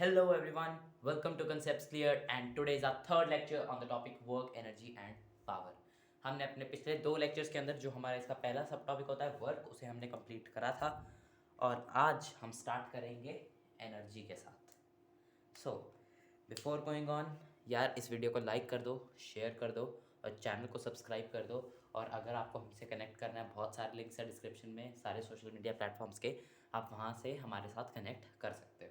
Hello everyone, welcome to Concepts Clear and today is our third lecture on the topic work, energy and power. हमने अपने पिछले दो lectures के अंदर जो हमारा इसका पहला सब टॉपिक होता है वर्क उसे हमने कंप्लीट करा था और आज हम स्टार्ट करेंगे एनर्जी के साथ। सो बिफोर गोइंग ऑन यार इस वीडियो को लाइक कर दो, शेयर कर दो और चैनल को सब्सक्राइब कर दो। और अगर आपको हमसे कनेक्ट करना है, बहुत सारे लिंक्स है डिस्क्रिप्शन में सारे सोशल मीडिया प्लेटफॉर्म्स के, आप वहाँ से हमारे साथ कनेक्ट कर सकते हो।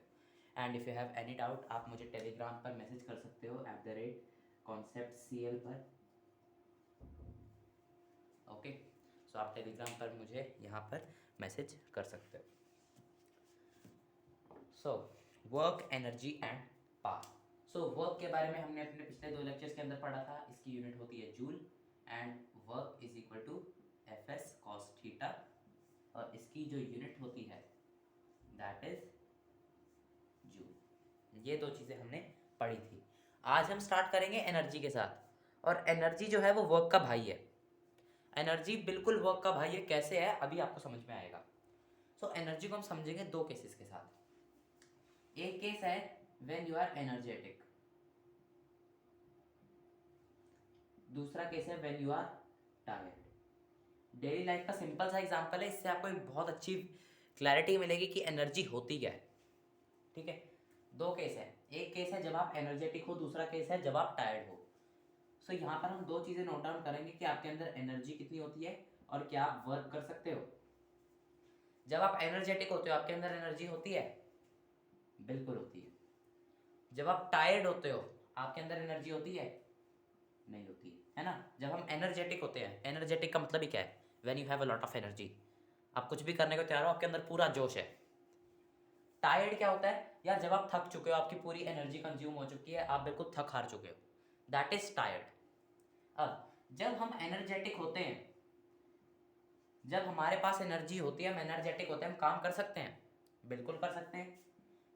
And if you have any doubt आप मुझे टेलीग्राम पर मैसेज कर सकते हो @conceptcl पर। ओके, सो आप टेलीग्राम पर मुझे यहाँ पर मैसेज कर सकते हो। So work, energy and power. So work के बारे में हमने अपने पिछले दो लेक्चर्स के अंदर पढ़ा था। इसकी यूनिट होती है joule and work is equal to Fs cos theta और इसकी जो यूनिट होती है दैट इज जूल। ये दो चीज़ें हमने पढ़ी थी। आज हम स्टार्ट करेंगे एनर्जी के साथ और एनर्जी जो है वो वर्क का भाई है। एनर्जी बिल्कुल वर्क का भाई है। कैसे है अभी आपको समझ में आएगा। सो एनर्जी को हम समझेंगे दो केसेस के साथ। एक केस है व्हेन यू आर एनर्जेटिक, दूसरा केस है when you are tired. Daily life का सिंपल सा एग्जांपल है, इससे आपको एक बहुत अच्छी क्लैरिटी मिलेगी कि एनर्जी होती क्या है। ठीक है, दो केस है। एक केस है जब आप एनर्जेटिक हो, दूसरा केस है जब आप टायर्ड हो। सो यहाँ पर हम दो चीज़ें नोट डाउन करेंगे कि आपके अंदर एनर्जी कितनी होती है और क्या आप वर्क कर सकते हो। जब आप एनर्जेटिक होते हो आपके अंदर एनर्जी होती है? बिल्कुल होती है। जब आप टायर्ड होते हो आपके अंदर एनर्जी होती है? नहीं होती है ना। जब हम एनर्जेटिक होते हैं, एनर्जेटिक का मतलब ही क्या है? When you have a lot of energy, आप कुछ भी करने को तैयार हो, आपके अंदर पूरा जोश है। टायर्ड क्या होता है यार? जब आप थक चुके हो, आपकी पूरी एनर्जी कंज्यूम हो चुकी है, आप बिल्कुल थक हार चुके हो, दैट इज टायर्ड। अब जब हम एनर्जेटिक होते हैं, जब हमारे पास एनर्जी होती है, हम एनर्जेटिक होते हैं, हम काम कर सकते हैं? बिल्कुल कर सकते हैं,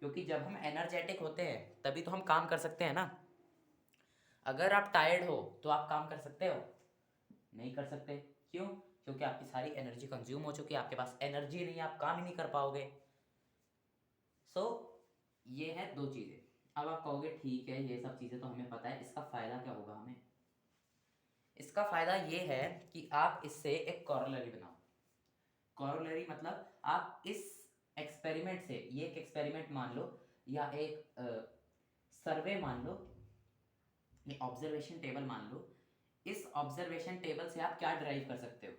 क्योंकि जब हम एनर्जेटिक होते हैं तभी तो हम काम कर सकते हैं ना। अगर आप टायर्ड हो तो आप काम कर सकते हो? नहीं कर सकते। क्यों? क्योंकि आपकी सारी एनर्जी कंज्यूम हो चुकी है, आपके पास एनर्जी नहीं है, आप काम ही नहीं कर पाओगे। सो ये है दो चीज़ें। अब आप कहोगे ठीक है ये सब चीज़ें तो हमें पता है, इसका फ़ायदा क्या होगा हमें? इसका फ़ायदा ये है कि आप इससे एक कॉरोलरी बनाओ। कॉरोलरी मतलब आप इस एक्सपेरिमेंट से, ये एक एक्सपेरिमेंट मान लो या एक सर्वे मान लो, ये ऑब्जर्वेशन टेबल मान लो। इस ऑब्जर्वेशन टेबल से आप क्या ड्राइव कर सकते हो?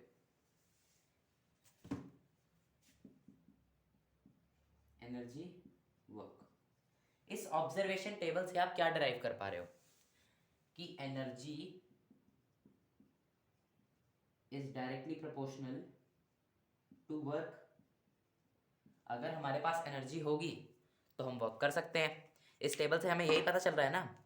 Energy, work. इस ऑब्जर्वेशन टेबल से आप क्या ड्राइव कर पा रहे हो कि energy is directly proportional to work. अगर हमारे पास एनर्जी होगी तो हम वर्क कर सकते हैं। इस टेबल से हमें यही पता चल रहा है ना।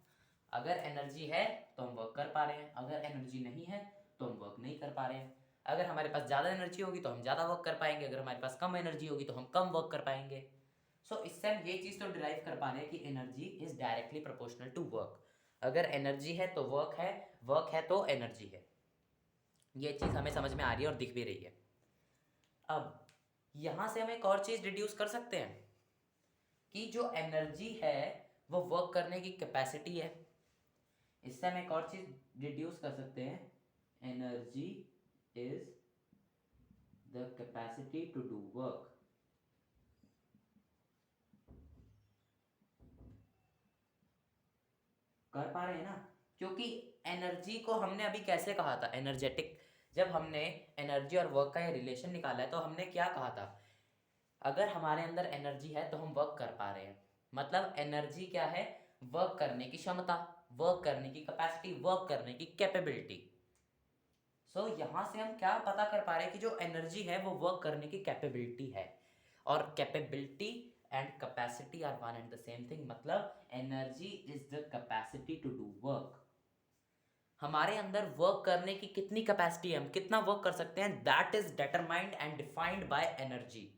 अगर एनर्जी है तो हम वर्क कर पा रहे हैं, अगर एनर्जी नहीं है तो हम वर्क नहीं कर पा रहे हैं। अगर हमारे पास ज़्यादा एनर्जी होगी तो हम ज़्यादा वर्क कर पाएंगे, अगर हमारे पास कम एनर्जी होगी तो हम कम वर्क कर पाएंगे। सो इससे हम ये चीज़ तो डिराइव कर पा रहे हैं कि energy is directly proportional to work. अगर एनर्जी है तो वर्क है तो एनर्जी है। ये चीज़ हमें समझ में आ रही है और दिख भी रही है। अब यहाँ से हम एक और चीज़ डिड्यूस कर सकते हैं कि जो एनर्जी है वो वर्क करने की कैपेसिटी है। इससे हम एक और चीज़ डिड्यूस कर सकते हैं, energy is the capacity to do work. कर पा रहे हैं ना, क्योंकि एनर्जी को हमने अभी कैसे कहा था? एनर्जेटिक। जब हमने एनर्जी और वर्क का ये रिलेशन निकाला है तो हमने क्या कहा था? अगर हमारे अंदर एनर्जी है तो हम वर्क कर पा रहे हैं। मतलब एनर्जी क्या है? वर्क करने की क्षमता, वर्क करने की कैपेसिटी, वर्क करने की कैपेबिलिटी। सो यहाँ से हम क्या पता कर पा रहे हैं कि जो एनर्जी है वो वर्क करने की कैपेबिलिटी है। और capability and capacity are one and the same thing. मतलब energy is the capacity to do work. हमारे अंदर वर्क करने की कितनी कैपेसिटी है, हम कितना वर्क कर सकते हैं, that is determined and defined by energy.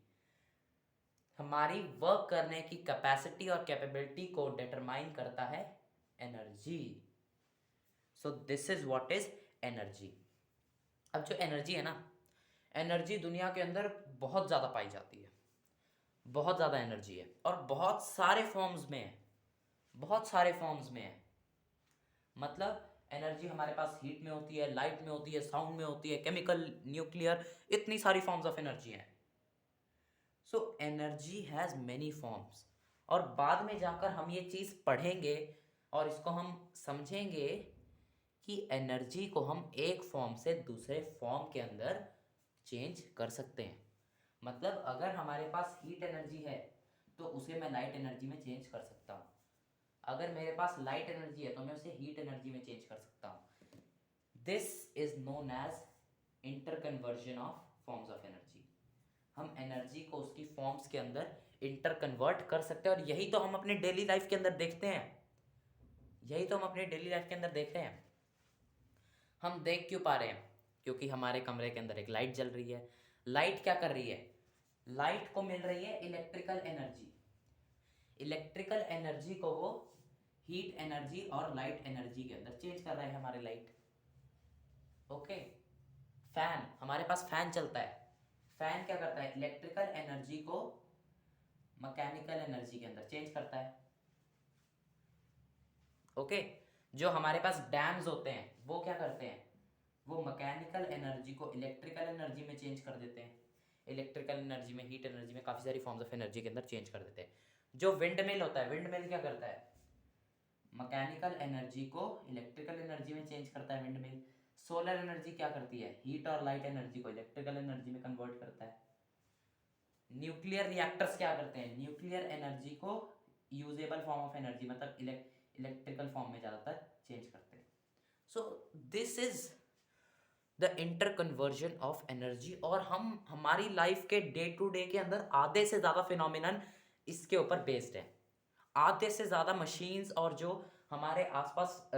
हमारी वर्क करने की कैपेसिटी और कैपेबिलिटी को डिटरमाइन करता है energy. So this is what is energy. अब जो एनर्जी है ना, एनर्जी दुनिया के अंदर बहुत ज़्यादा पाई जाती है। बहुत ज़्यादा एनर्जी है और बहुत सारे फॉर्म्स में है, बहुत सारे फॉर्म्स में है। मतलब एनर्जी हमारे पास हीट में होती है, लाइट में होती है, साउंड में होती है, केमिकल, न्यूक्लियर, इतनी सारी फॉर्म्स ऑफ एनर्जी हैं। So energy has many forms, और बाद में जाकर हम ये चीज़ पढ़ेंगे और इसको हम समझेंगे कि एनर्जी को हम एक फॉर्म से दूसरे फॉर्म के अंदर चेंज कर सकते हैं। मतलब अगर हमारे पास हीट एनर्जी है तो उसे मैं लाइट एनर्जी में चेंज कर सकता हूँ। अगर मेरे पास लाइट एनर्जी है तो मैं उसे हीट एनर्जी में चेंज कर सकता हूँ। This is known as interconversion of forms of energy. हम एनर्जी को उसकी फॉर्म्स के अंदर इंटर कन्वर्ट कर सकते हैं, और यही तो हम अपने डेली लाइफ के अंदर देखते हैं। यही तो हम अपने डेली लाइफ के अंदर देख रहे हैं। हम देख क्यों पा रहे हैं? क्योंकि हमारे कमरे के अंदर एक लाइट जल रही है। लाइट क्या कर रही है? लाइट को मिल रही है इलेक्ट्रिकल एनर्जी। इलेक्ट्रिकल एनर्जी को वो हीट एनर्जी और लाइट एनर्जी के अंदर चेंज कर रहा है हमारे लाइट। ओके। फैन, हमारे पास फैन चलता है। फैन क्या करता है? इलेक्ट्रिकल एनर्जी को मैकेनिकल एनर्जी के अंदर चेंज करता है। ओके। जो हमारे पास डैम्स होते हैं वो क्या करते हैं? वो मैकेनिकल एनर्जी को इलेक्ट्रिकल एनर्जी में चेंज कर देते हैं। इलेक्ट्रिकल एनर्जी में, हीट एनर्जी में, काफ़ी सारी फॉर्म्स ऑफ एनर्जी के अंदर चेंज कर देते हैं। जो विंड मिल होता है, विंड मिल क्या करता है? मैकेनिकल एनर्जी को इलेक्ट्रिकल एनर्जी में चेंज करता है विंड मिल। सोलर एनर्जी क्या करती है? हीट और लाइट एनर्जी को इलेक्ट्रिकल एनर्जी में कन्वर्ट करता है। न्यूक्लियर रिएक्टर्स क्या करते हैं? न्यूक्लियर एनर्जी को यूजेबल फॉर्म ऑफ एनर्जी, मतलब इलेक्ट्रिकल फॉर्म में ज़्यादातर चेंज करते हैं। सो this is the inter conversion of energy. और हम हमारी लाइफ के डे टू डे के अंदर आधे से ज़्यादा फिनोमिनन इसके ऊपर बेस्ड है। आधे से ज़्यादा मशीन्स और जो हमारे आसपास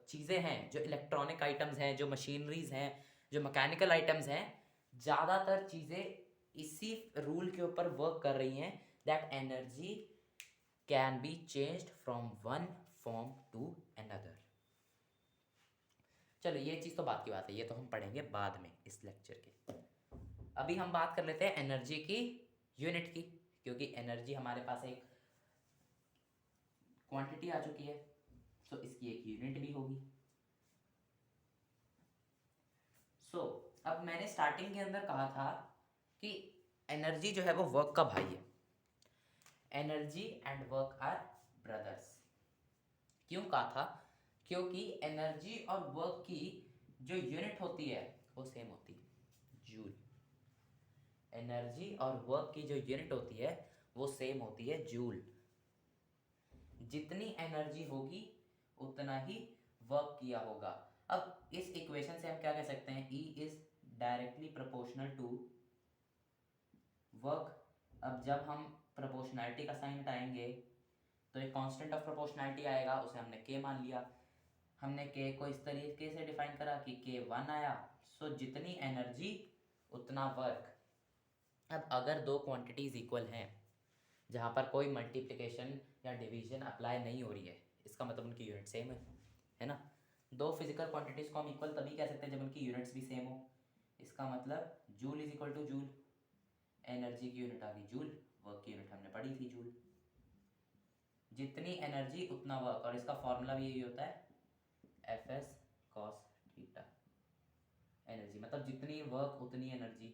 चीज़ें हैं, जो इलेक्ट्रॉनिक आइटम्स हैं, जो मशीनरीज हैं, जो मैकेनिकल आइटम्स हैं, ज़्यादातर चीज़ें इसी रूल के ऊपर वर्क कर रही हैं, that energy can be changed from one form to another. चलो ये चीज़ तो बात की बात है, ये तो हम पढ़ेंगे बाद में इस लेक्चर के। अभी हम बात कर लेते हैं एनर्जी की यूनिट की, क्योंकि एनर्जी हमारे पास एक क्वांटिटी आ चुकी है, सो इसकी एक यूनिट भी होगी। सो अब मैंने स्टार्टिंग के अंदर कहा था कि एनर्जी जो है वो वर्क का भाई है। Energy and work are brothers. क्यों कहा था? क्योंकि एनर्जी और वर्क की जो यूनिट होती है वो सेम होती है, जूल। एनर्जी और वर्क की जो यूनिट होती है वो सेम होती है, जूल। जितनी एनर्जी होगी उतना ही वर्क किया होगा। अब इस इक्वेशन से हम क्या कह सकते हैं? E is directly proportional to work. अब जब हम प्रोपोर्शनैलिटी का साइन हटाएंगे तो एक कांस्टेंट ऑफ प्रोपोर्शनैलिटी आएगा, उसे हमने k मान लिया। हमने k को इस तरीके से डिफाइन करा कि k 1 आया। सो जितनी एनर्जी उतना वर्क। अब अगर दो क्वांटिटीज इक्वल हैं जहाँ पर कोई मल्टीप्लिकेशन या डिवीजन अप्लाई नहीं हो रही है, इसका मतलब उनकी यूनिट सेम है ना। दो फिजिकल क्वांटिटीज़ को हम इक्वल तभी कह सकते हैं जब उनकी यूनिट्स भी सेम हो। इसका मतलब joule is equal two joule. Energy की यूनिट आ गई जूल, वर्क की यूनिट हमने पढ़ी थी जूल। जितनी एनर्जी उतना वर्क, और इसका फॉर्मूला भी यही होता है, F S cos theta. Energy मतलब जितनी वर्क उतनी एनर्जी।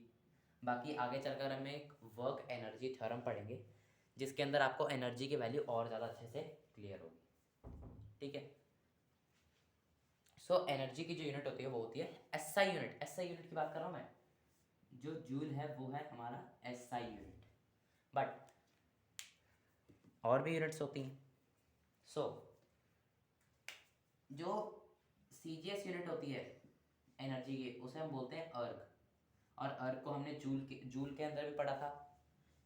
बाकी आगे चलकर हम एक वर्क एनर्जी थ्योरम पढ़ेंगे जिसके अंदर आपको एनर्जी की वैल्यू और ज़्यादा अच्छे से क्लियर होगी। ठीक है। सो एनर्जी की जो यूनिट होती है वो होती है एसआई यूनिट। एसआई यूनिट की बात कर रहा हूँ मैं। जो जूल है वो है हमारा एसआई यूनिट, बट और भी यूनिट्स होती हैं। सो जो सीजीएस यूनिट होती है एनर्जी की, उसे हम बोलते हैं अर्ग। और अर्ग को हमने जूल के अंदर भी पढ़ा था,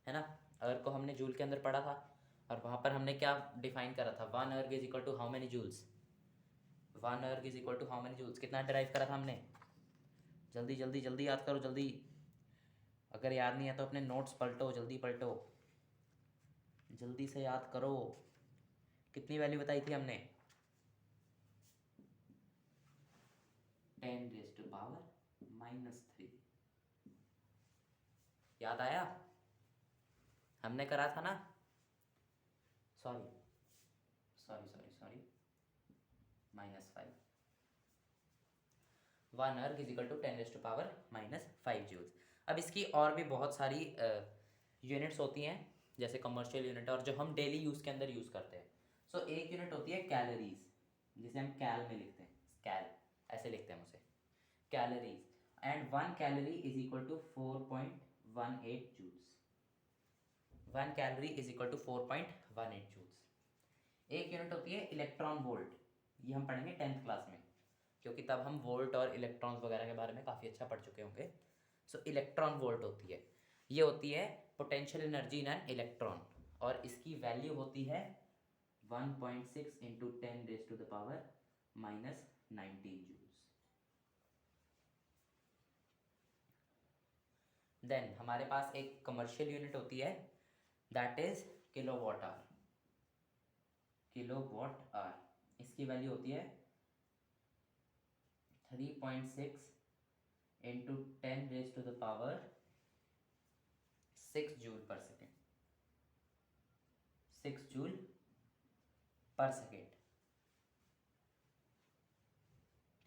है ना। अर्ग को हमने जूल के अंदर पढ़ा था, और वहाँ पर हमने क्या डिफाइन करा था? 1 erg is equal to how many joules. 1 erg is equal to how many joules. कितना डिराइव करा था हमने? जल्दी जल्दी जल्दी याद करो, जल्दी। अगर याद नहीं है तो अपने नोट्स पलटो, जल्दी पलटो, जल्दी से याद करो। कितनी वैल्यू बताई थी हमने? 10⁻³ याद आया? हमने करा था ना, sorry sorry sorry sorry, -5, 1 erg is equal to 10⁻⁻5 joules. अब इसकी और भी बहुत सारी यूनिट्स होती हैं, जैसे कमर्शियल यूनिट और जो हम डेली यूज़ के अंदर यूज़ करते हैं। सो एक यूनिट होती है कैलोरीज, जिसे हम कैल में लिखते हैं, कैल ऐसे लिखते हैं उसे, calories, and 1 calorie is equal to 4.18 joules. 1 calorie is equal to 4.18 joules. एक यूनिट होती है इलेक्ट्रॉन वोल्ट, ये हम पढ़ेंगे 10th क्लास में, क्योंकि तब हम वोल्ट और इलेक्ट्रॉन्स वगैरह के बारे में काफ़ी अच्छा पढ़ चुके होंगे। सो इलेक्ट्रॉन वोल्ट होती है, ये होती है potential energy in an electron, और इसकी वैल्यू होती है 1.6 इंटू 10⁻⁻19 जूल्स। देन हमारे पास एक कमर्शियल यूनिट होती है, that is kilowatt hour. Kilowatt hour, इसकी वैल्यू होती है 3.6 इंटू 10⁻⁶ जूल पर सेकेंड, 6 जूल पर सेकेंड,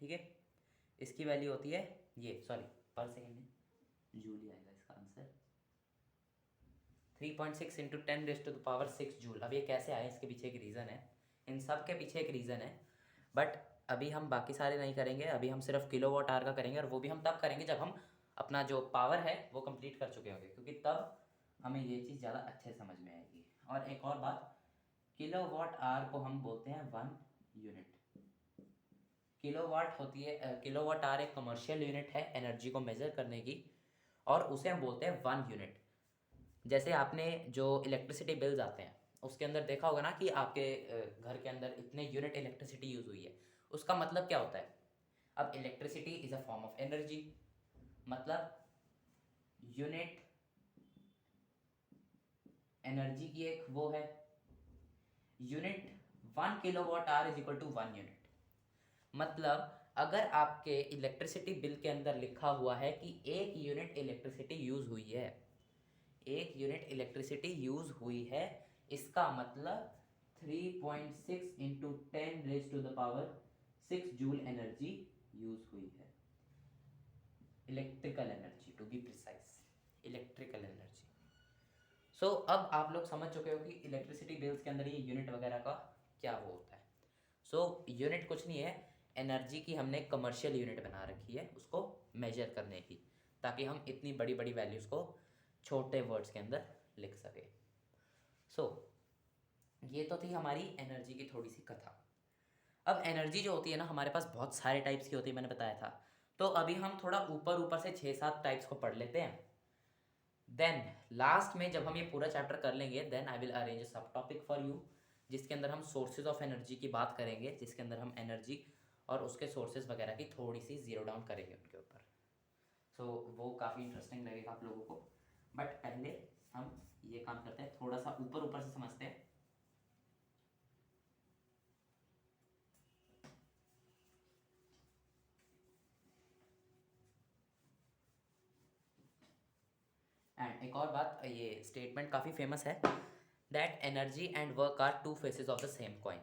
ठीक है। इसकी वैल्यू होती है, ये सॉरी पर सेकेंड है, जूल ही आएगा इसका आंसर, 3.6 इंटू 10⁻⁶ जूल। अब ये कैसे आया, इसके पीछे एक रीज़न है, इन सब के पीछे एक रीज़न है, बट अभी हम बाकी सारे नहीं करेंगे, अभी हम सिर्फ किलोवाट आवर का करेंगे, और वो भी हम तब करेंगे जब हम अपना जो पावर है वो कंप्लीट कर चुके होंगे, क्योंकि तब हमें ये चीज़ ज़्यादा अच्छे समझ में आएगी। और एक और बात, किलोवाट आवर को हम बोलते हैं 1 यूनिट। किलोवाट होती है, किलोवाट आवर एक कमर्शियल यूनिट है एनर्जी को मेजर करने की, और उसे हम बोलते हैं 1 यूनिट। जैसे आपने जो इलेक्ट्रिसिटी बिल्स आते हैं उसके अंदर देखा होगा ना कि आपके घर के अंदर इतने यूनिट इलेक्ट्रिसिटी यूज़ हुई है, उसका मतलब क्या होता है। अब electricity is a form of energy, मतलब यूनिट एनर्जी की एक वो है unit. 1 kilowatt hour is equal to 1 unit. मतलब अगर आपके इलेक्ट्रिसिटी बिल के अंदर लिखा हुआ है कि 1 यूनिट इलेक्ट्रिसिटी यूज हुई है, 1 यूनिट इलेक्ट्रिसिटी यूज हुई है, इसका मतलब 3.6 इंटू 10⁻⁶ जूल एनर्जी यूज हुई है, electrical energy to be precise, electrical energy. So अब आप लोग समझ चुके हो कि इलेक्ट्रिसिटी बिल्स के अंदर ये यूनिट वगैरह का क्या वो होता है। सो यूनिट कुछ नहीं है, एनर्जी की हमने कमर्शियल यूनिट बना रखी है उसको मेजर करने की, ताकि हम इतनी बड़ी बड़ी वैल्यूज़ को छोटे वर्ड्स के अंदर लिख सके। सो ये तो थी हमारी एनर्जी की थोड़ी सी कथा। अब एनर्जी जो होती है ना हमारे पास बहुत सारे टाइप्स की होती है, मैंने बताया था। तो अभी हम थोड़ा ऊपर ऊपर से 6-7 टाइप्स को पढ़ लेते हैं। देन लास्ट में जब हम ये पूरा चैप्टर कर लेंगे, then I will arrange a sub topic for you, जिसके अंदर हम सोर्सेज ऑफ एनर्जी की बात करेंगे, जिसके अंदर हम एनर्जी और उसके सोर्सेज वगैरह की थोड़ी सी जीरो डाउन करेंगे उनके ऊपर। सो वो काफ़ी इंटरेस्टिंग लगेगा आप लोगों को, बट पहले हम ये काम करते हैं, थोड़ा सा ऊपर ऊपर से समझते हैं। एंड एक और बात, ये स्टेटमेंट काफ़ी फेमस है, that energy and work are two faces of the same coin.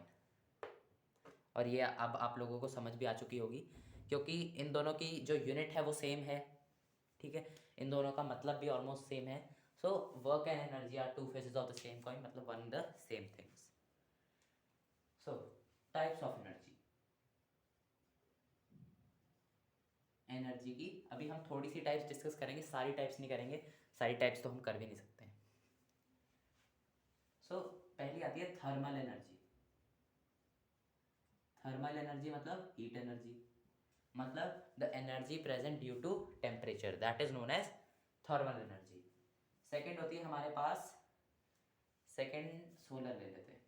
और ये अब आप लोगों को समझ भी आ चुकी होगी, क्योंकि इन दोनों की जो यूनिट है वो सेम है, ठीक है, इन दोनों का मतलब भी ऑलमोस्ट सेम है। So work and energy are two faces of the same coin, मतलब one the same things. So types of energy, energy की अभी हम थोड़ी सी टाइप्स डिस्कस करेंगे, सारी टाइप्स नहीं करेंगे, सारी टाइप्स तो हम कर भी नहीं सकते हैं। सो पहली आती है थर्मल एनर्जी। थर्मल एनर्जी मतलब हीट एनर्जी, मतलब the energy present due to temperature, that is known as thermal energy. Second होती है हमारे पास, सेकेंड सोलर ले लेते हैं,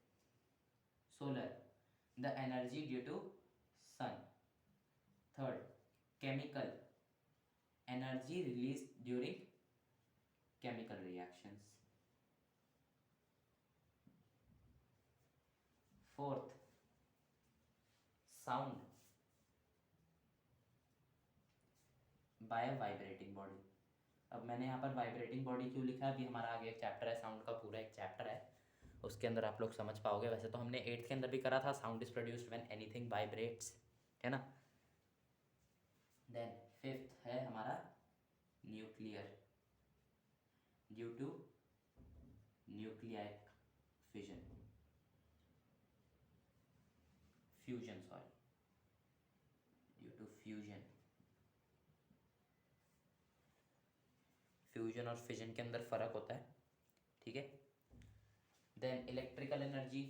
solar, the energy due to sun. Third chemical, energy release during chemical reactions. Fourth sound by vibrating body, अब मैंने यहाँ पर वाइब्रेटिंग बॉडी क्यों लिखा है, अभी हमारा आगे एक चैप्टर है, साउंड का पूरा एक चैप्टर है, उसके अंदर आप लोग समझ पाओगे। वैसे तो हमने 8th के अंदर भी करा था, sound is produced when anything vibrates, है ना। देन 5th है हमारा nuclear, due to nuclear fission, fusion sorry, due to fusion. Fusion और फिजन के अंदर फर्क होता है, ठीक है। Then electrical energy,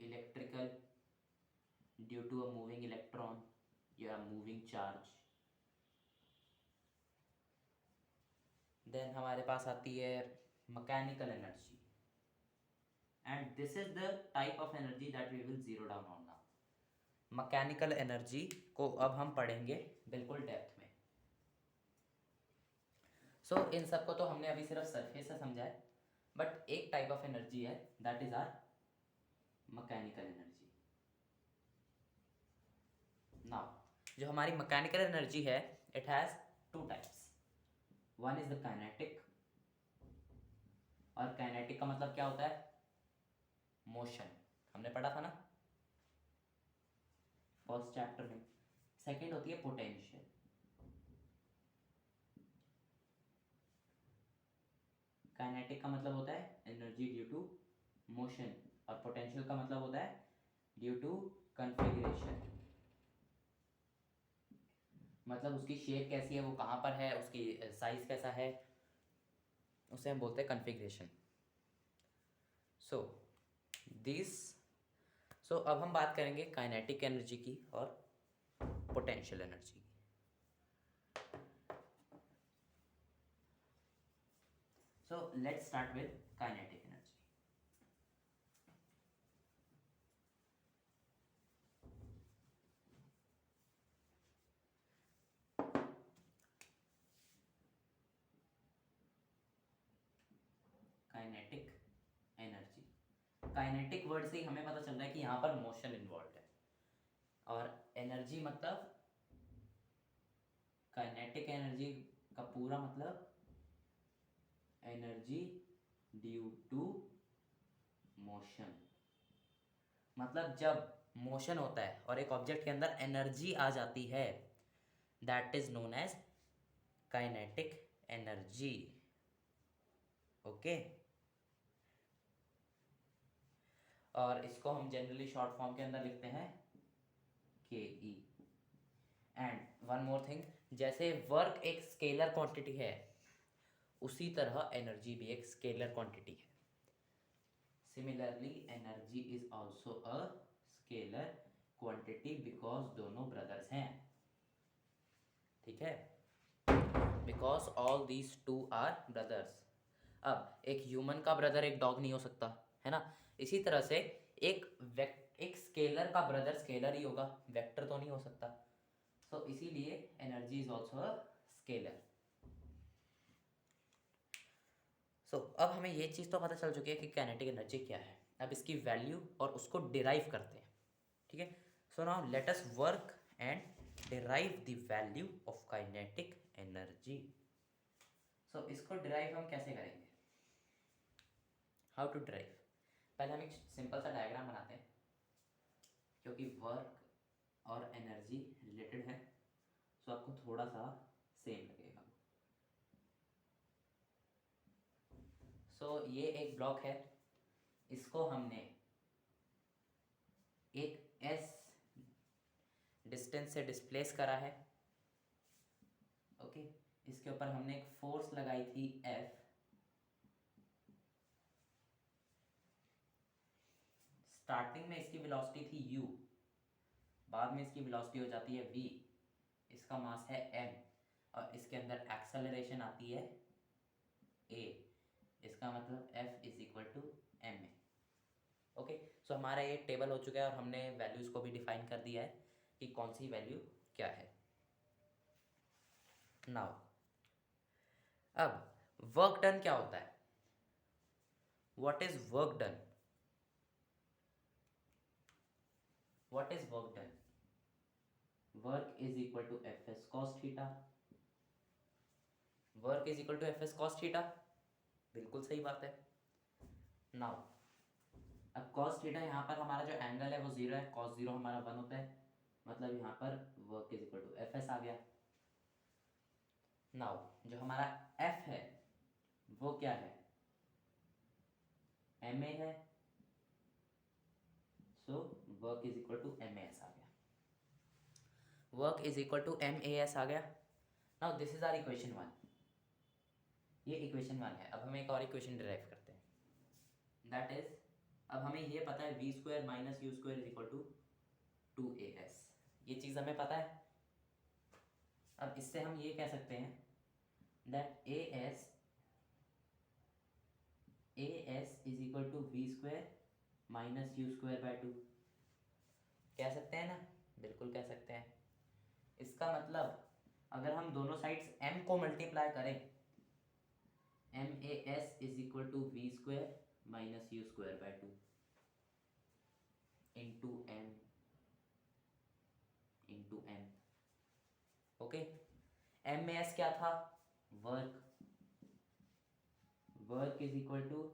electrical due to a moving electron या मूविंग चार्ज। देन हमारे पास आती है mechanical energy, and this is the type of energy that we will zero down on now. Mechanical energy को अब हम पढ़ेंगे बिल्कुल डेप्थ में। इन सबको तो हमने अभी सिर्फ सरफेस से समझा है, बट एक टाइप ऑफ एनर्जी है that is our mechanical energy. Now जो हमारी मैकेनिकल एनर्जी है, it has two types. One is the kinetic, और काइनेटिक का मतलब क्या होता है, मोशन, हमने पढ़ा था ना फर्स्ट चैप्टर में। सेकेंड होती है पोटेंशियल। काइनेटिक का मतलब होता है एनर्जी ड्यू टू मोशन, और पोटेंशियल का मतलब होता है ड्यू टू कन्फिग्रेशन, मतलब उसकी शेप कैसी है, वो कहाँ पर है, उसकी साइज कैसा है, उसे हम बोलते हैं कन्फिग्रेशन। सो दिस अब हम बात करेंगे काइनेटिक एनर्जी की और पोटेंशियल एनर्जी की। Let's start with kinetic energy. Kinetic energy, kinetic word से ही हमें पता चल रहा है कि यहाँ पर मोशन इन्वॉल्व है, और एनर्जी मतलब काइनेटिक एनर्जी का पूरा मतलब एनर्जी ड्यू टू मोशन। मतलब जब मोशन होता है और एक ऑब्जेक्ट के अंदर एनर्जी आ जाती है, that is known as kinetic energy. Okay, और इसको हम जनरली शॉर्ट फॉर्म के अंदर लिखते हैं K E. And one more thing, जैसे वर्क एक स्केलर क्वांटिटी है, उसी तरह एनर्जी भी एक स्केलर क्वांटिटी है। Similarly energy is also a scalar quantity because दोनों ब्रदर्स हैं, ठीक है, because all these two are brothers. अब एक ह्यूमन का ब्रदर एक डॉग नहीं हो सकता, है ना। इसी तरह से एक स्केलर का ब्रदर स्केलर ही होगा, वेक्टर तो नहीं हो सकता। इसीलिए energy is also a scalar. अब हमें ये चीज़ तो पता चल चुकी है कि काइनेटिक एनर्जी क्या है। अब इसकी वैल्यू और उसको डिराइव करते हैं, ठीक है। Now let us work and derive the value of kinetic energy. इसको डिराइव हम कैसे करेंगे, हाउ टू ड्राइव। पहले हम एक सिंपल सा डायग्राम बनाते हैं, क्योंकि वर्क और एनर्जी रिलेटेड है, आपको थोड़ा सा सेम लगेगा। ये एक ब्लॉक है, इसको हमने एक एस डिस्टेंस से डिस्प्लेस करा है, ओके। इसके ऊपर हमने एक फोर्स लगाई थी एफ, स्टार्टिंग में इसकी वेलोसिटी थी u, बाद में इसकी वेलोसिटी हो जाती है v, इसका मास है m, और इसके अंदर एक्सेलरेशन आती है a, इसका मतलब F is equal to M A. Okay, हमारा ये टेबल हो चुका है और हमने वैल्यूज को भी डिफाइन कर दिया है कि कौन सी वैल्यू क्या है। नाउ अब वर्क डन क्या होता है, what is work done, what is work done, work is equal to F S cos theta, work is equal to F S cos theta, बिल्कुल सही बात है। नाउ अब कॉस थीटा यहाँ पर हमारा जो एंगल है वो 0 है, कॉस 0 हमारा 1 होता है, मतलब यहाँ पर work is equal to F S आ गया। नाउ जो हमारा एफ है वो क्या है, एम ए है, so work is equal to M A S आ गया, work is equal to M A S आ गया। Now this is our equation 1, ये इक्वेशन 1 है। अब हम एक और इक्वेशन डिराइव करते हैं, दैट इज अब हमें ये पता है V square minus you square is equal to 2as, ये चीज़ हमें पता है। अब इससे हम ये कह सकते हैं that as is equal to we square minus you square by 2, कह सकते हैं ना, बिल्कुल कह सकते हैं। इसका मतलब अगर हम दोनों साइड्स m को मल्टीप्लाई करें, MAS is equal to we square minus you square by 2 into m, okay. MAS क्या था, work is equal to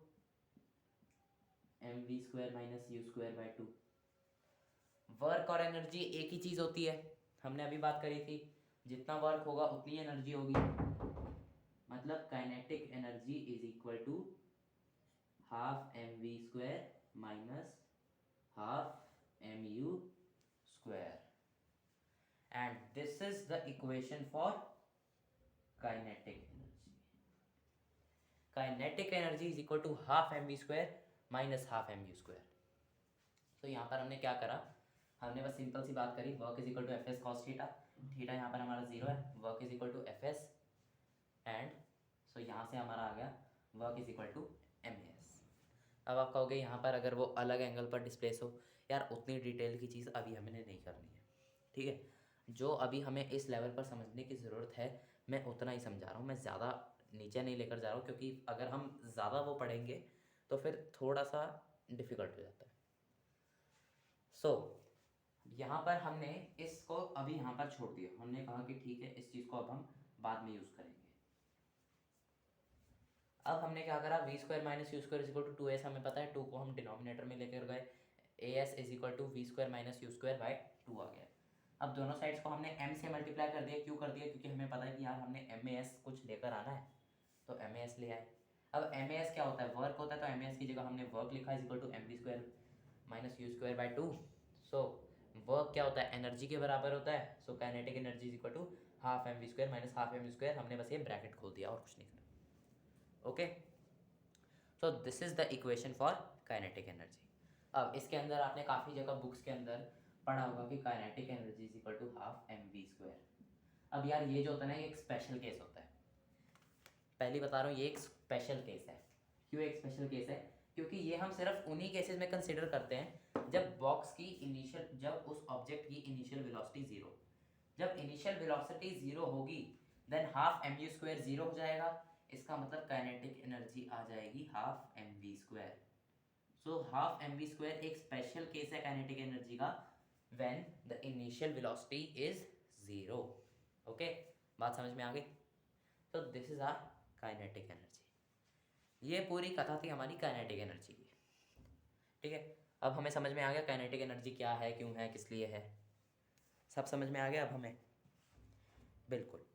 m v square minus you square by 2। Work और एनर्जी एक ही चीज़ होती है, हमने अभी बात करी थी, जितना वर्क होगा उतनी एनर्जी होगी, मतलब kinetic energy is equal to half m v square minus half m u square, and this is the equation for kinetic energy. Kinetic energy is equal to half m v square minus half m u square. तो यहाँ पर हमने क्या करा, हमने बस simple सी बात करी, work is equal to F S cos theta, theta यहाँ पर हमारा 0 है, work is equal to F s, and so यहाँ से हमारा आ गया work is equal to m s. अब आप कहोगे यहाँ पर अगर वो अलग एंगल पर डिस्प्लेस हो, यार उतनी डिटेल की चीज़ अभी हमें नहीं करनी है, ठीक है। जो अभी हमें इस लेवल पर समझने की ज़रूरत है मैं उतना ही समझा रहा हूँ, मैं ज़्यादा नीचे नहीं लेकर जा रहा हूँ, क्योंकि अगर हम ज़्यादा वो पढ़ेंगे तो फिर थोड़ा सा डिफ़िकल्ट हो जाता है। सो यहाँ पर हमने इसको अभी यहाँ पर छोड़ दिया, हमने कहा कि ठीक है इस चीज़ को अब हम बाद में यूज़ करेंगे। अब हमने क्या करा, v square minus you square is equal to 2s हमें पता है, 2 को हम डिनोमिनेटर में लेकर गए, as is equal to we square minus you square by 2 आ गया। अब दोनों साइड्स को हमने m से मल्टीप्लाई कर दिया, क्यों कर दिया, क्योंकि हमें पता है कि यार हमने MAS कुछ लेकर आना है, तो MAS ले आए। अब MAS क्या होता है, वर्क होता है, तो MAS की जगह हमने वर्क लिखा is equal to m v square minus you square by 2। So work क्या होता है, एनर्जी के बराबर होता है, so kinetic energy is equal to half m v square minus half m u square, हमने बस ये ब्रैकेट खोल दिया और कुछ नहीं करा, okay. So this is the equation for kinetic energy. अब इसके अंदर आपने काफ़ी जगह बुक्स के अंदर पढ़ा होगा कि kinetic energy is equal to half m v square. अब यार ये जो होता है ना, ये एक स्पेशल केस होता है, पहले बता रहा हूँ ये एक स्पेशल केस है। क्यों एक स्पेशल केस है, क्योंकि ये हम सिर्फ उन्हीं केसेस में कंसिडर करते हैं जब बॉक्स की इनिशियल, जब उस ऑब्जेक्ट की इनिशियल वेलोसिटी 0, जब इनिशियल वेलोसिटी 0 होगी then half m u square 0 हो जाएगा, इसका मतलब काइनेटिक एनर्जी आ जाएगी half m v square. So half m v square एक स्पेशल केस है काइनेटिक एनर्जी का, when the initial velocity is 0, okay. बात समझ में आ गई। तो this is our kinetic energy. ये पूरी कथा थी हमारी काइनेटिक एनर्जी की, ठीक है। अब हमें समझ में आ गया काइनेटिक एनर्जी क्या है, क्यों है, किस लिए है, सब समझ में आ गया अब हमें, बिल्कुल।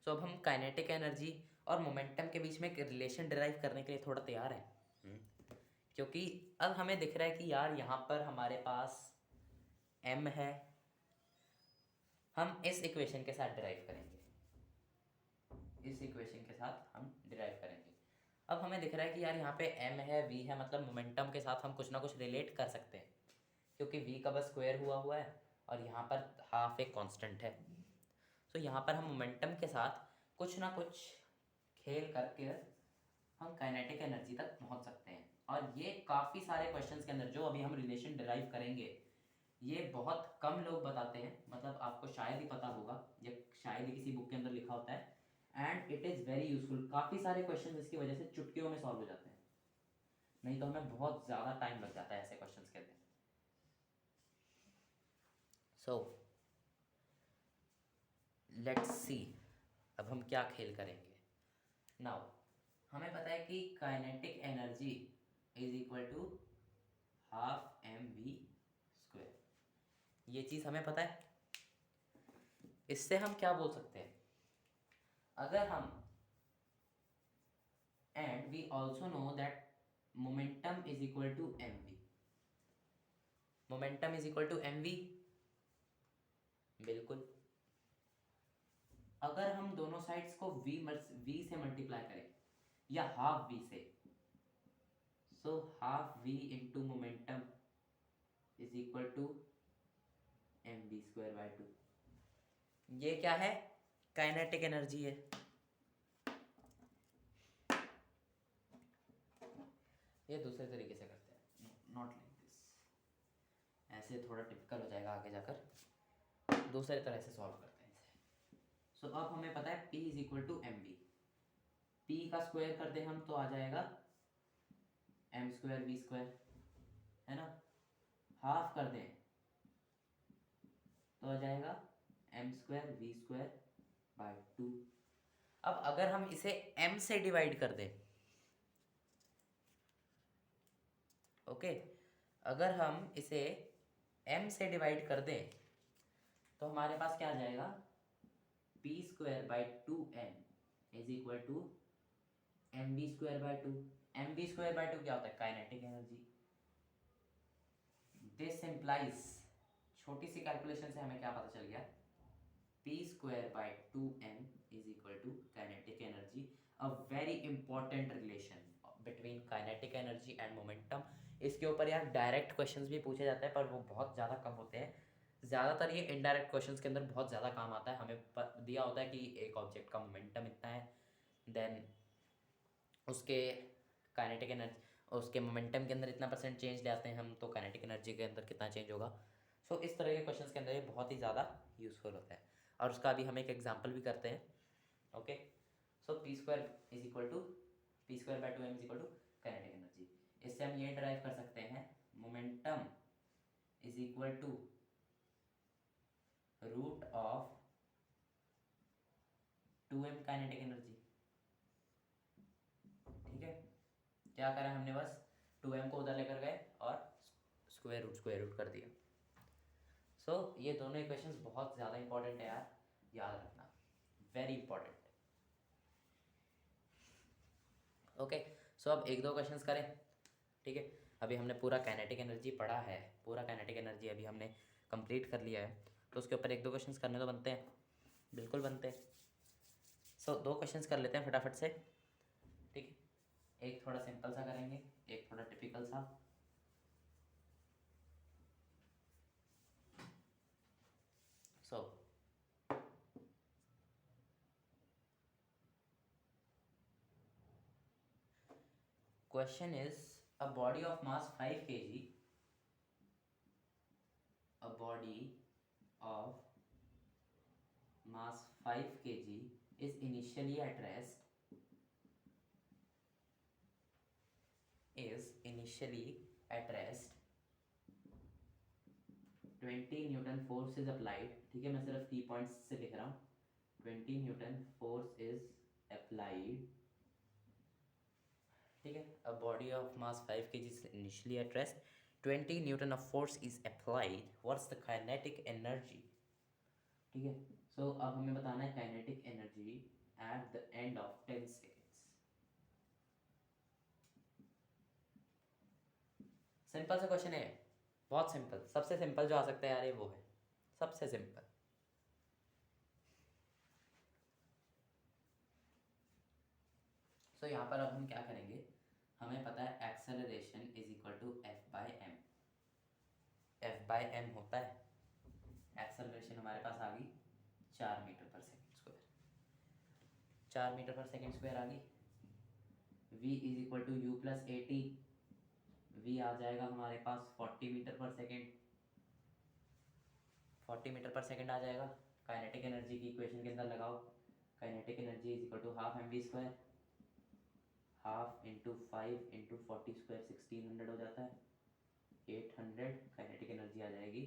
सो अब हम काइनेटिक एनर्जी और मोमेंटम के बीच में एक रिलेशन डिराइव करने के लिए थोड़ा तैयार हैं, क्योंकि अब हमें दिख रहा है कि यार यहाँ पर हमारे पास m है, हम इस इक्वेशन के साथ डिराइव करेंगे, इस इक्वेशन के साथ हम डिराइव करेंगे। अब हमें दिख रहा है कि यार यहाँ पे m है, v है, मतलब मोमेंटम के साथ हम कुछ ना कुछ रिलेट कर सकते हैं, क्योंकि v का बस स्क्वायर हुआ है और यहाँ पर हाफ एक कांस्टेंट है। सो यहाँ पर हम मोमेंटम के साथ कुछ ना कुछ खेल करके हम काइनेटिक एनर्जी तक पहुँच सकते हैं। और ये काफ़ी सारे क्वेश्चंस के अंदर जो अभी हम रिलेशन डिराइव करेंगे, ये बहुत कम लोग बताते हैं, मतलब आपको शायद ही पता होगा, या शायद ही किसी बुक के अंदर लिखा होता है, and it is very useful. काफ़ी सारे क्वेश्चन इसकी वजह से चुटकियों में सॉल्व हो जाते हैं, नहीं तो हमें बहुत ज़्यादा टाइम लग जाता है ऐसे क्वेश्चन के अंदर। सो लेट्स सी, अब हम क्या खेल करेंगे नाउ। हमें पता है कि kinetic energy is equal to half m v square, ये चीज़ हमें पता है। इससे हम क्या बोल सकते हैं, अगर हम and we also know that momentum is equal to m v, momentum is equal to m v, बिल्कुल। अगर हम दोनों साइड्स को v से मल्टीप्लाई करें या हाफ v से, so half v into momentum is equal to m v square by 2। ये क्या है, काइनेटिक एनर्जी है। ये दूसरे तरीके से करते हैं, नॉट लाइक दिस, ऐसे थोड़ा टिपिकल हो जाएगा आगे जाकर, दूसरे तरह से सॉल्व करते हैं इसे। सो अब हमें पता है p is equal to m v, p का स्क्वायर कर दे हम तो आ जाएगा एम स्क्वायर वी स्क्वायर, है ना। हाफ कर दें तो आ जाएगा m square v square by 2। अब अगर हम इसे m से डिवाइड कर दें, ओके, अगर हम इसे m से डिवाइड कर दें तो हमारे पास क्या आ जाएगा, p square by 2m is equal to m v square by 2। M v square by 2 क्या होता है, काइनेटिक एनर्जी। दिस इम्प्लाइज, छोटी सी कैलकुलेशन से हमें क्या पता चल गया, p square by 2m is equal to kinetic energy. A very important relation between kinetic energy and momentum. इसके ऊपर यार डायरेक्ट क्वेश्चंस भी पूछे जाते हैं पर वो बहुत ज़्यादा कम होते हैं, ज़्यादातर ये इनडायरेक्ट क्वेश्चंस के अंदर बहुत ज़्यादा काम आता है। हमें दिया होता है कि एक ऑब्जेक्ट का मोमेंटम इतना है, देन उसके काइनेटिक एनर्जी, उसके मोमेंटम के अंदर इतना परसेंट चेंज ले आते हैं हम, तो काइनेटिक एनर्जी के अंदर कितना चेंज होगा। सो इस तरह के क्वेश्चंस के अंदर ये बहुत ही ज़्यादा यूज़फुल होता है, और उसका अभी हम एक एग्जाम्पल भी करते हैं। Okay, so p square is equal to p square by 2m is equal to kinetic energy. इससे हम ये ड्राइव कर सकते हैं, momentum is equal to root of 2m kinetic energy. ठीक है, क्या करा हमने, बस 2m को उधर लेकर गए और स्क्वायर रूट कर दिया। सो ये दोनों इक्वेशंस बहुत ज़्यादा इंपॉर्टेंट है यार, याद रखना, वेरी इंपॉर्टेंट। ओके, सो अब एक दो क्वेश्चंस करें, ठीक है। अभी हमने पूरा काइनेटिक एनर्जी पढ़ा है, पूरा काइनेटिक एनर्जी अभी हमने कंप्लीट कर लिया है, तो उसके ऊपर एक दो क्वेश्चंस करने तो बनते हैं, बिल्कुल बनते हैं। सो दो क्वेश्चंस कर लेते हैं फटाफट से, ठीक है। एक थोड़ा सिंपल सा करेंगे, एक थोड़ा टिपिकल सा। सो question is, a body of mass 5 kg, a body of mass 5 kg is initially at rest, 20 Newton force is applied. ठीक है, मैं सिर्फ की पॉइंट्स से लिख रहा हूँ, 20 न्यूटन फोर्स इज अप्लाइड। ठीक है, a body of mass 5 kg is initially at rest, 20 Newton of force is applied, what's the kinetic energy. ठीक है, सो अब हमें बताना है kinetic energy at the end of 10 seconds. Simple सा क्वेश्चन है, बहुत सिंपल, सबसे सिंपल जो आ सकता है यार ये वो है, सबसे सिंपल। सो यहाँ पर अब हम क्या करेंगे, हमें पता है acceleration is equal to f by m. F by m होता है, एक्सेलरेशन हमारे पास आ गई 4 metre per second square, 4 metre per second square आ गई। v is equal to u plus 80, v आ जाएगा हमारे पास 40 metre per second, 40 metre per second आ जाएगा। काइनेटिक एनर्जी की इक्वेशन के अंदर लगाओ, kinetic energy is equal to half m v square, half into 5 into 40 square 1600 हो जाता है, 800। काइनेटिक एनर्जी आ जाएगी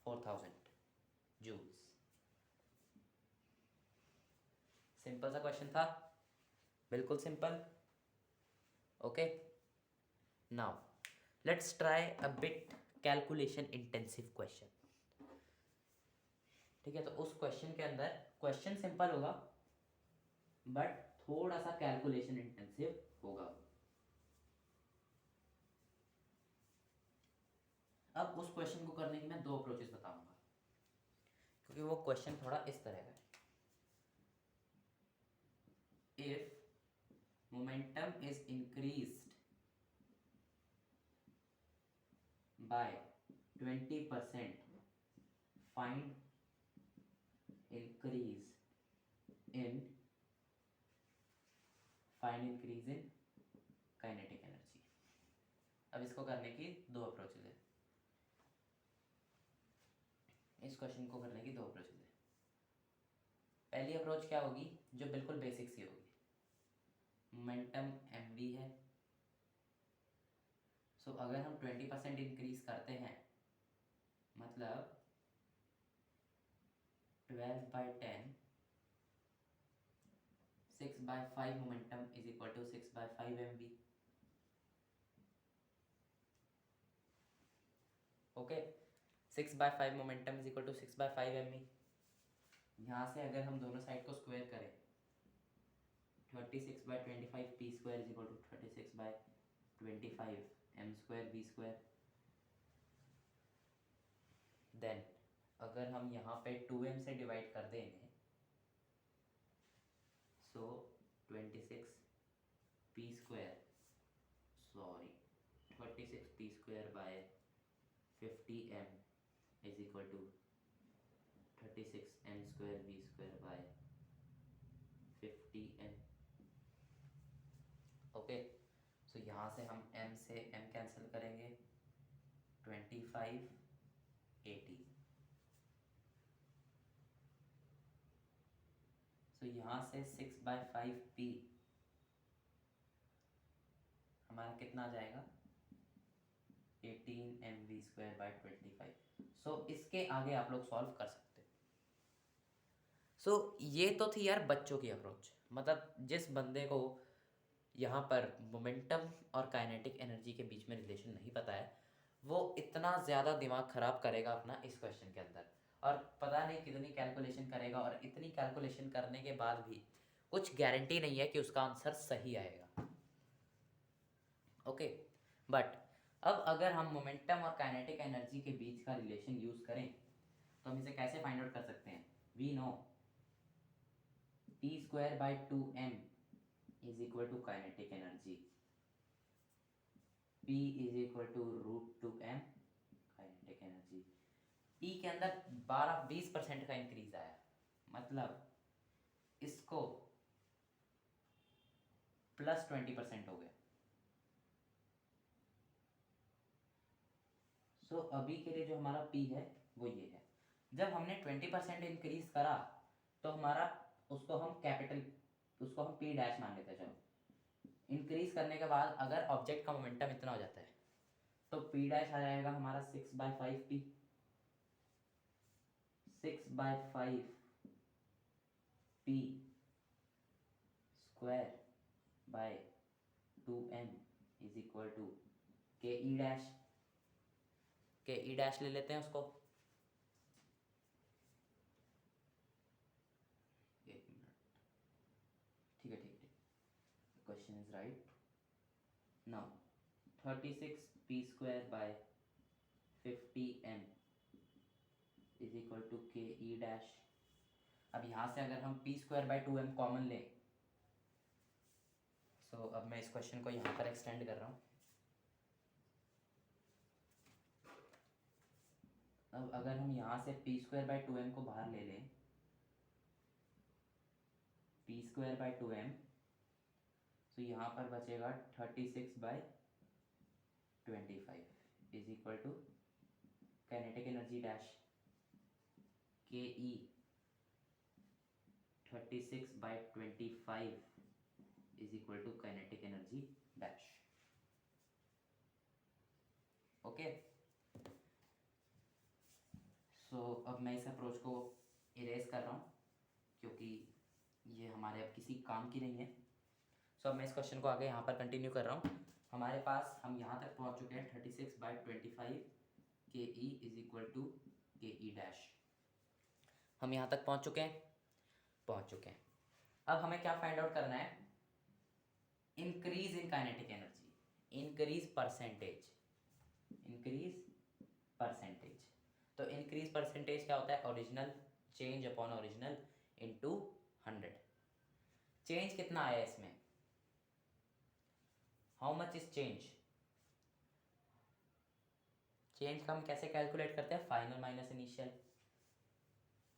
4000 जूल्स। सिंपल सा क्वेश्चन था, बिल्कुल simple. Okay, now let's try a bit calculation intensive question. ठीक है, तो उस क्वेश्चन के अंदर क्वेश्चन सिंपल होगा बट थोड़ा सा कैलकुलेशन इंटेंसिव होगा। अब उस क्वेश्चन को करने की मैं दो अप्रोचेस बताऊंगा, क्योंकि वो क्वेश्चन थोड़ा इस तरह का है। If momentum is increased by 20%, find increase in kinetic energy. अब इसको करने की दो अप्रोचेज है, इस क्वेश्चन को करने की दो अप्रोचेज है। पहली अप्रोच क्या होगी, जो बिल्कुल बेसिक सी होगी। मोमेंटम mv है, सो अगर हम 20% इंक्रीज करते हैं, मतलब 12/10, 6/5 momentum is equal to 6/5 mv। Okay, 6/5 momentum is equal to 6/5 mv। यहाँ से अगर हम दोनों साइड को स्क्वायर करें, 36/25 p square is equal to 36/25 m square v square. Then अगर हम यहाँ पे 2m से डिवाइड कर दें इन्हें, so 26 p square, sorry 36 p square by 50m is equal to 36 m square v square by 50m। Okay, so यहाँ से हम m से m कैंसिल करेंगे, 25 80। सो यहाँ से 6/5p हमारा कितना आ जाएगा, 18 mv स्क्वायर बाय 25। सो इसके आगे आप लोग सॉल्व कर सकते हो। सो ये तो थी यार बच्चों की अप्रोच, मतलब जिस बंदे को यहाँ पर मोमेंटम और काइनेटिक एनर्जी के बीच में रिलेशन नहीं पता है, वो इतना ज़्यादा दिमाग ख़राब करेगा अपना इस क्वेश्चन के अंदर, और पता नहीं कितनी कैलकुलेशन करेगा, और इतनी कैलकुलेशन करने के बाद भी कुछ गारंटी नहीं है कि उसका आंसर सही आएगा। ओके, बट अब अगर हम मोमेंटम और काइनेटिक एनर्जी के बीच का रिलेशन यूज़ करें, तो हम इसे कैसे फाइंड आउट कर सकते हैं। We know p square by 2m is equal to kinetic energy, p is equal to √2m kinetic energy. p के अंदर 12-20% का इंक्रीज आया, मतलब इसको +20% हो गया। सो अभी के लिए जो हमारा p है वो ये है। जब हमने 20% इंक्रीज करा, तो हमारा उसको हम p डैश मान लेते हैं। चलो, इंक्रीज करने के बाद अगर ऑब्जेक्ट का मोमेंटम इतना हो जाता है, तो p डैश आ जाएगा हमारा 6/5p, 6/5p square by 2m is equal to K E dash ले लेते हैं उसको। एक मिनट, ठीक है ठीक है, question is right now. 36p square by 50m is equal to K E dash. अब यहाँ से अगर हम p square by 2m common लें, सो अब मैं इस क्वेश्चन को यहाँ पर एक्सटेंड कर रहा हूँ। अब अगर हम यहाँ से p स्क्वायर बाय 2m को बाहर ले लें, p स्क्वायर बाय 2m, तो यहाँ पर बचेगा 36/25 is equal to kinetic energy dash K E 36/25 is equal to kinetic energy dash. Okay, so अब मैं इस अप्रोच को इरेज कर रहा हूँ, क्योंकि ये हमारे अब किसी काम की नहीं है। सो अब मैं इस क्वेश्चन को आगे यहाँ पर कंटिन्यू कर रहा हूँ। हमारे पास हम यहाँ तक पहुँच चुके हैं 36/25 के E is equal to K E dash. हम यहाँ तक पहुँच चुके हैं। अब हमें क्या फाइंड आउट करना है? Increase in kinetic energy, increase percentage. तो इंक्रीज परसेंटेज क्या होता है? Original change upon original into 100। Change कितना आया इसमें? How much is change? Change का हम कैसे कैलकुलेट करते हैं? Final minus initial.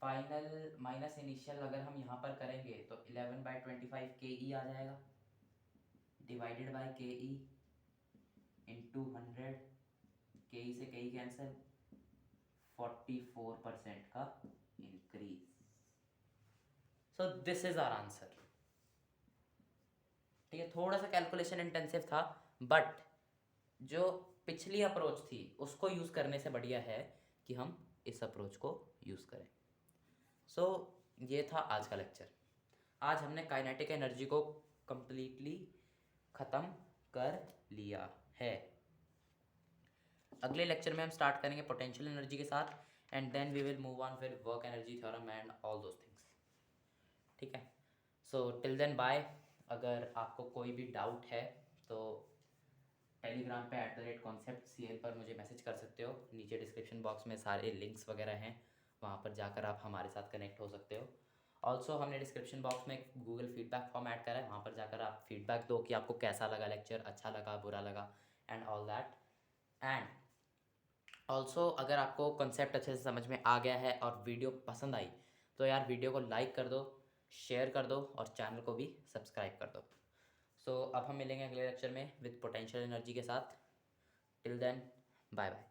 Final minus initial अगर हम यहाँ पर करेंगे तो 11/25 के ई आ जाएगा, डिवाइडेड बाय के ई इंटू 100। के ई से के ई कैंसिल, 44% का increase. So this is our answer. ठीक है, थोड़ा सा कैलकुलेशन इंटेंसिव था, बट जो पिछली अप्रोच थी उसको यूज़ करने से बढ़िया है कि हम इस अप्रोच को यूज़ करें। सो ये था आज का लेक्चर। आज हमने काइनेटिक एनर्जी को कंप्लीटली ख़त्म कर लिया है। अगले लेक्चर में हम स्टार्ट करेंगे पोटेंशियल एनर्जी के साथ, and then we will move on with work energy theorem and all those things. ठीक है, सो टिल देन बाय। अगर आपको कोई भी डाउट है तो टेलीग्राम पे @conceptcl पर मुझे मैसेज कर सकते हो। नीचे डिस्क्रिप्शन बॉक्स में सारे लिंक्स वगैरह हैं, वहाँ पर जाकर आप हमारे साथ कनेक्ट हो सकते हो। ऑल्सो हमने डिस्क्रिप्शन बॉक्स में एक गूगल फीडबैक फॉर्म ऐड करा है, वहाँ पर जाकर आप फीडबैक दो कि आपको कैसा लगा लेक्चर, अच्छा लगा, बुरा लगा, and all that. And also अगर आपको कॉन्सेप्ट अच्छे से समझ में आ गया है और वीडियो पसंद आई तो यार वीडियो को लाइक कर दो, शेयर कर दो और चैनल को भी सब्सक्राइब कर दो। सो अब हम मिलेंगे अगले लेक्चर में विद पोटेंशियल एनर्जी के साथ। Till then bye bye.